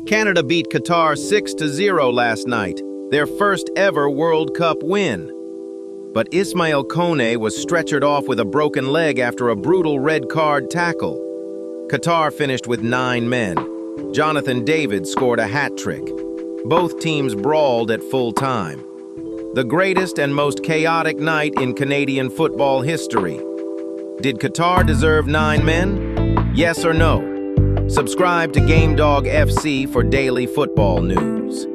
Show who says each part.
Speaker 1: Canada beat Qatar 6-0 last night, their first ever World Cup win. But Ismail Kone was stretchered off with a broken leg after a brutal red card tackle. Qatar finished with 9 men. Jonathan David scored a hat trick. Both teams brawled at full time. The greatest and most chaotic night in Canadian football history. Did Qatar deserve 9 men? Yes or no? Subscribe to GameDog FC for daily football news.